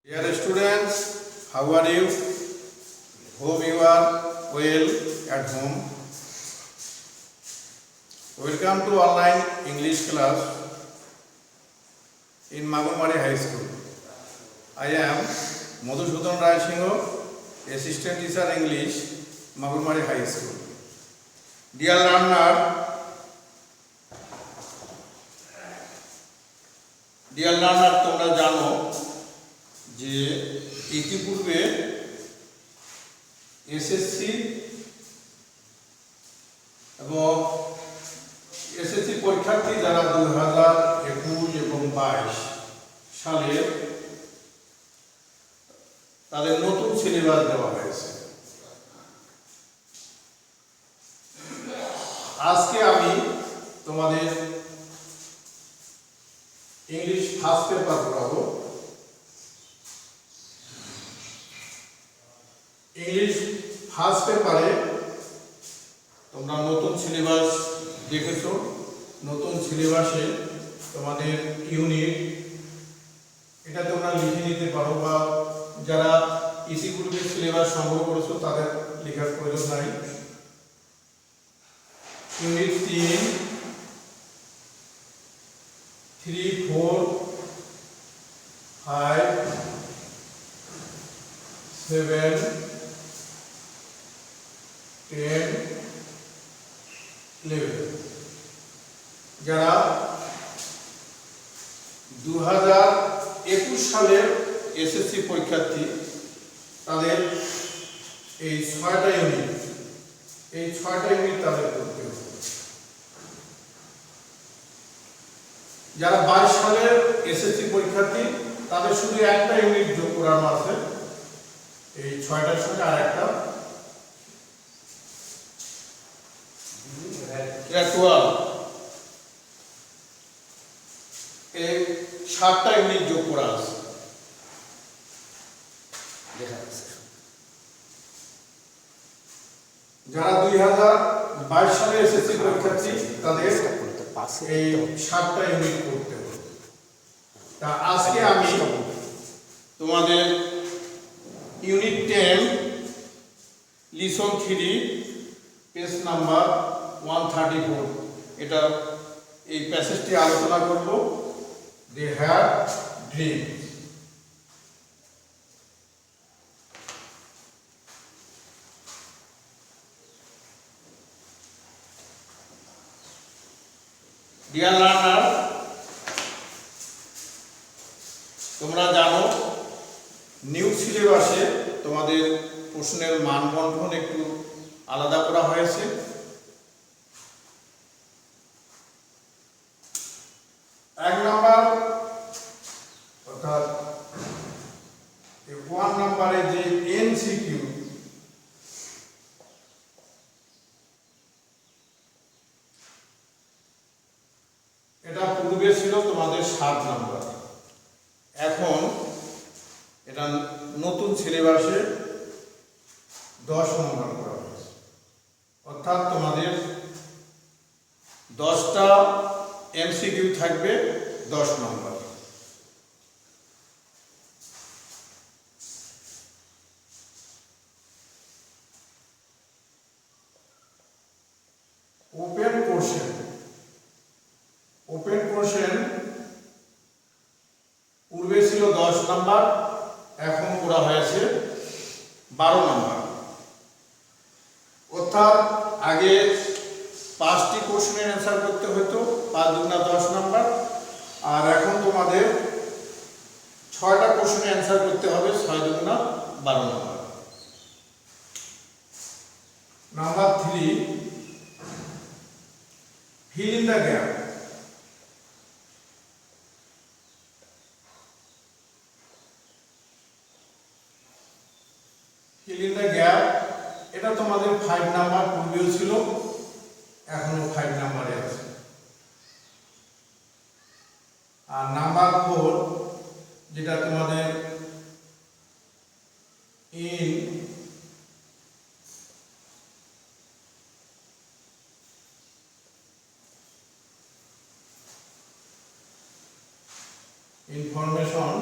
Dear students, how are you? Hope you are well at home. Welcome to online English class in Magurmari High School. I am Madhusudan Rai Singh, Assistant Teacher English, Magurmari High School. Dear learner, তোমরা জানো যে ইতিপূর্বে SSC এবং SSC পরীক্ষার্থী যারা 2021 এবং 22 সালে তাদের নতুন সিলেবাস দেওয়া হয়েছে। আজকে আমি তোমাদের ইংলিশ ফার্স্ট পেপার পড়াবো। ইংলিশ ফার্স্ট পেপারে তোমরা নতুন সিলেবাস দেখেছো। নতুন সিলেবাসে তোমাদের ইউনিট এটা তোমরা লিখে নিতে পারো, বা যারা ইতিপূর্বে সিলেবাস সংগ্রহ করেছো তাদের লেখার প্রয়োজন নাই। ইউনিট 3, 4, 5, 7, 10, 11 যারা 2021 সালের এসএসসি পরীক্ষার্থী তাদের এই 6টা ইউনিট তাদের করতে হবে। যারা 22 সালের এসএসসি পরীক্ষার্থী তাদের শুধু একটা ইউনিট যোগ করানো আছে, এই 6টার সঙ্গে আর একটা 12, এই 7টা ইউনিট যোগ করা আছে। যারা 2022 সালে এসএসসি পরীক্ষার্থী তাদের এই 7টা ইউনিট করতে হবে। তা আজকে আমি তোমাদের ইউনিট 10 লিসন 3 পেজ নাম্বার 134 এটা এই প্যাসেজটি আলোচনা করব। They had dream. Dear learner, তোমরা জানো নিউ সিলেবাসে তোমাদের প্রশ্নের মান বন্টন একটু আলাদা করা হয়েছে। এক নাম্বার অর্থাৎ 1 নম্বরে যে এমসিকিউ এটা পূর্বে ছিল তোমাদের 7 নাম্বার, এখন এটা নতুন সিলেবাসে 10 নম্বর করা হয়েছে। অর্থাৎ তোমাদের 10টা এমসিকিউ থাকবে 10 নম্বর। ওপেন কোশ্চেন পূর্বে ছিল 10 নম্বর, এখন করা হয়েছে 12 নম্বর। অর্থাৎ আগে 5টি কোশ্চেনের অ্যান্সার করতে হতো, 5 দুগুণা 10 নম্বর, আর এখন তোমাদের 6টা কোশ্চেনের অ্যান্সার করতে হবে, 6 দুগুণা 12 নম্বর। Number 3, fill in the gap. fill in the gap এটা তোমাদের 5 নাম্বার পূর্বেও ছিল, এখনো 5 নাম্বারে আছে। আর নাম্বার 4 যেটা তোমাদের ইনফরমেশন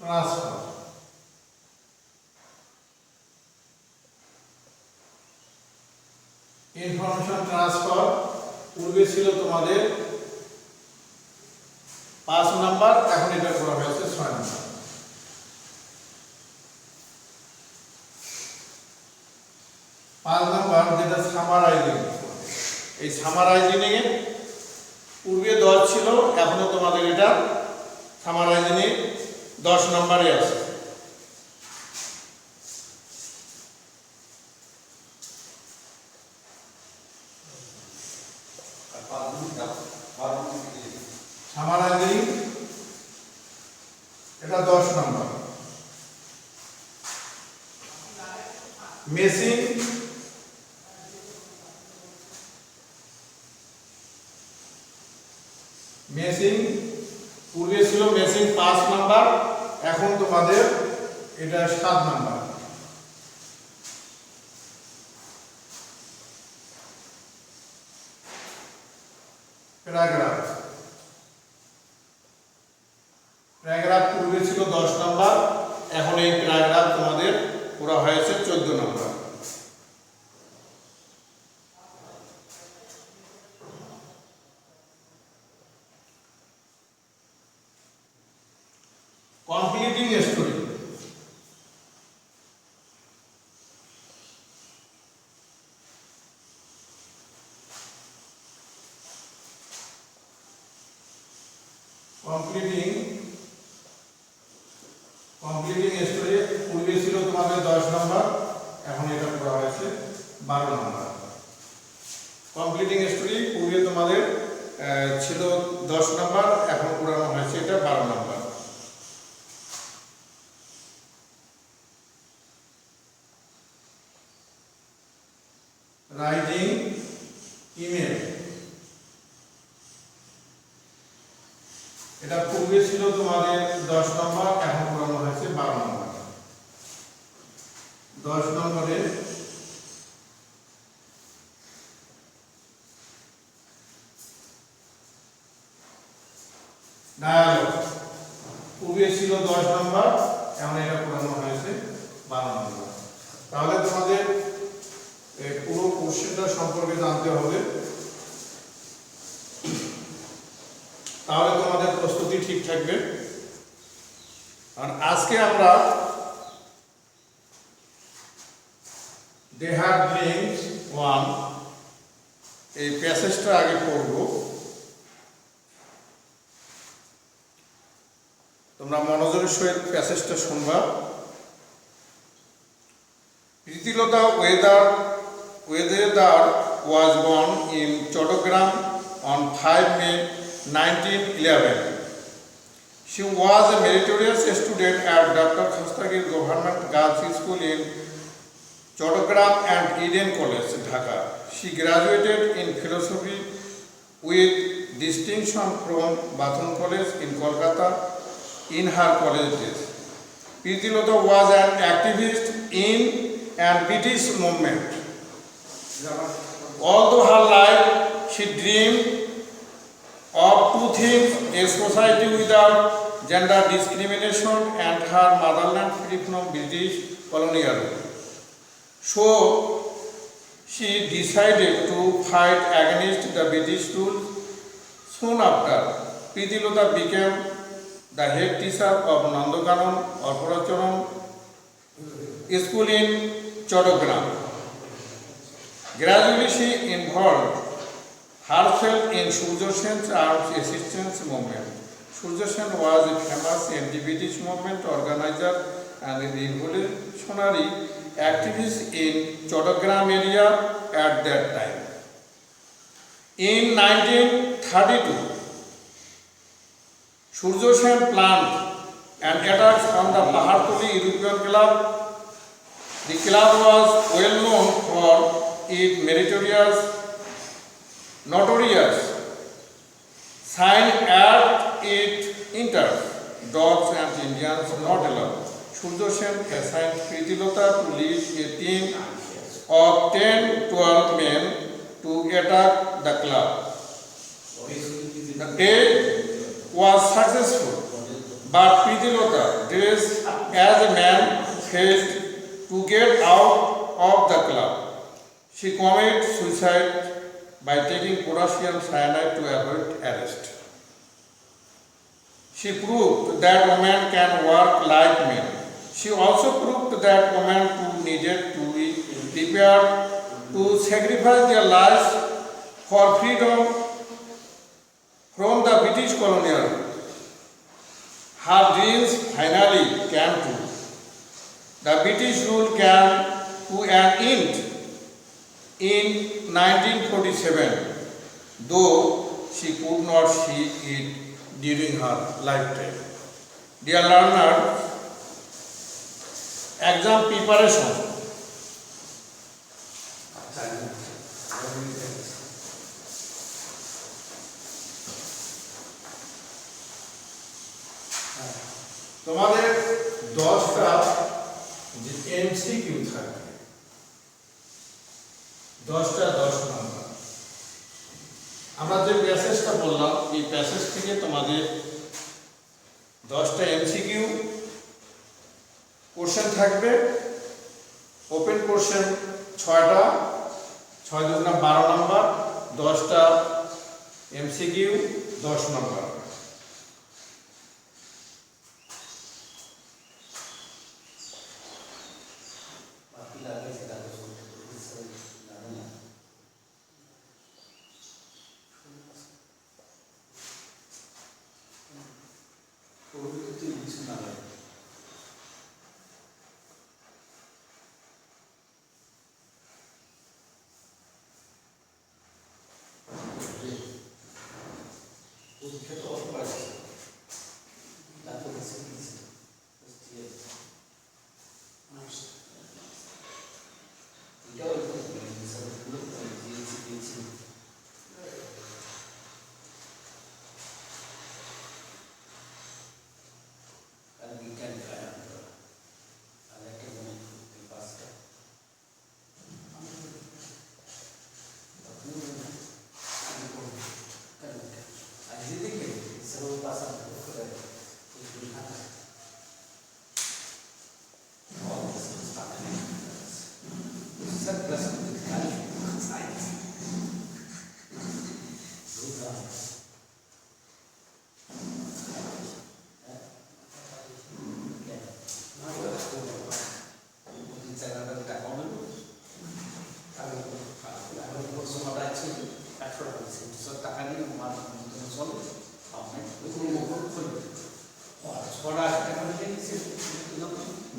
ট্রান্সফার। ইনফরমেশন ট্রান্সফার পূর্বে ছিল তোমাদের 5 নাম্বার, এখন এটা করা হয়েছে 6 নাম্বার। 5 নাম্বার যেটা সামারাইজিং। এই সামারাইজিং এ পূর্বে 10 ছিল, এখনো তোমাদের এটা সামারাইজিং এ 10 নম্বরে আছে। সামারাইজিং এটা 10 নম্বর। মেসিং পূর্বে ছিল মেসিং 5 নাম্বার, এখন তোমাদের এটা 7 নাম্বার। প্যারাগ্রাফ পূর্বে ছিল 10 নাম্বার, এখন এই প্যারাগ্রাফ তোমাদের পুরো হয়েছে 14 number. Completing story. Completing story পূর্বে ছিল তোমাদের 10 নাম্বার, এখন এটা করা হয়েছে 12 নাম্বার। কমপ্লিটিং স্টোরি পূর্বে তোমাদের ছিল 10 নাম্বার, এখন পুরানো হয়েছে এটা 12 নাম্বার। রাইটিং ইমেল এটা পূর্বে ছিল তোমাদের 10 নম্বর, এখন পুরানো হয়েছে 12 নম্বর। 10 নম্বরে ডায়ালগ পূর্বে ছিল 10 নম্বর, এখন এটা পুরানো হয়েছে 12 নম্বর। তাহলে তোমাদের পুরো কোশ্চেনটা সম্পর্কে জানতে হবে, তাহলে তোমাদের প্রস্তুতি ঠিক থাকবে। আর আজকে আমরা দে হ্যাভ ড্রিমস 1 এই প্যাসেজটা আগে পড়ব। তোমরা মনোযোগের সহিত প্যাসেজটা শুনবা। Pritilata weather was born in Chotogram on 5 May 1911. She was a meritorious student at Dr. Khastagir Government Girls School in Chotogram and Eden College, Dhaka. She graduated in philosophy with distinction from Bathun College in Kolkata in her college days. Preetilota was an activist in and British movement. All through her life, she dreamed of two things: a society without gender discrimination and her motherland free from British colonialism. So, she decided to fight against the British rule. Soon after, Preetilota became the head teacher of Nandokanon or Puracharan School in Chotogram. Gradually, she involved herself in Surya Sen's arms resistance movement. Surya Sen was a famous anti-British movement organizer and a revolutionary activist in Chotogram area at that time. In 1932, Surya Sen planned an attack on the Pahartuli European Club. The club was well known for its notorious sign at it enters dogs and Indians not allowed. Surya Sen assigned Preetilota to lead a team of 10-12 men to attack the club. The day was successful, but Pritilota, dressed as a man, failed to get out of the club. She committed suicide by taking potassium cyanide to avoid arrest. She proved that women can work like men. She also proved that women too needed to be prepared to sacrifice their lives for freedom from the British colonial. Her dreams finally came true. The British rule came to an end in 1947, though she could not see it during her lifetime. Dear learners, exam preparation. তোমাদের 10টা যে MCQ থাকবে, 10টা 10 number. আমরা যে প্যাসেজটা বললাম, এই passage থেকে তোমাদের 10টা এমসিকিউ কোশ্চেন থাকবে। ওপেন কোশ্চেন 6টা, 6 দুগুণা 12 নাম্বার, 10টা MCQ 10 number.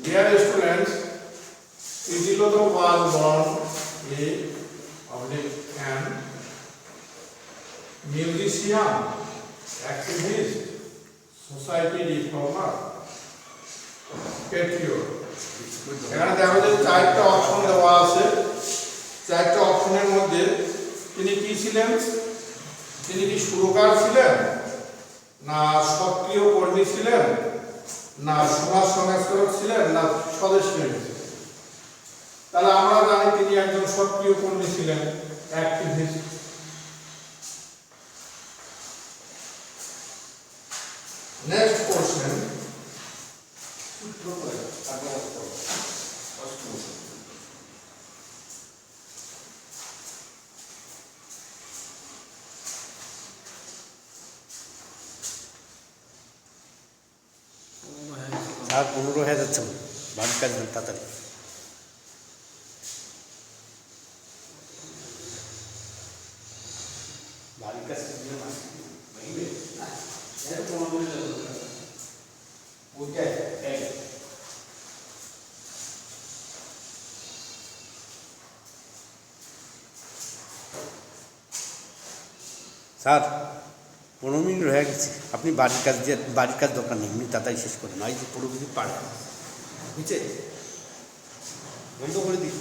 Dear students, Pritilota was born an musician, activist, society reformer, patriot. এখানে দেখো যে 4টা অপশন দেওয়া আছে। 4টা অপশনের মধ্যে তিনি কি ছিলেন? তিনি কি সুরকার ছিলেন, না সক্রিয় কর্মী ছিলেন, না সমাজ সংস্কারক ছিলেন, না স্বদেশ প্রেমী ছিলেন? তাহলে আমরা জানি তিনি একজন সক্রিয় কর্মী ছিলেন, অ্যাক্টিভিস্ট। নেক্সট কোশ্চেন, আর 15 হয়ে যাচ্ছে, বাড়ির কাজ দেন তাড়াতাড়ি। বাড়ির কাজ স্যার 15 মিনিট হয়ে গেছে, আপনি বাড়ির কাজ দরকার নেই, এমনি তাড়াতাড়ি শেষ করেন। এই যে পুরো কিছু পারে বুঝছে, বন্ধ করে দিই।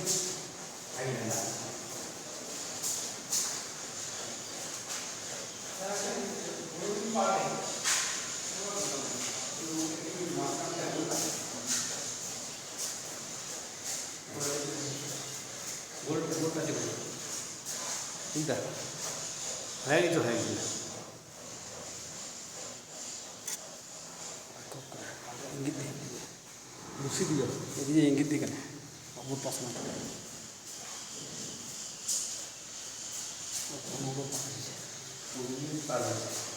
চিন্তা হয়ে গেছে। বুঝি দিও এদিকে ইঙ্গিত দিকে না অপর পছন্দ পারবে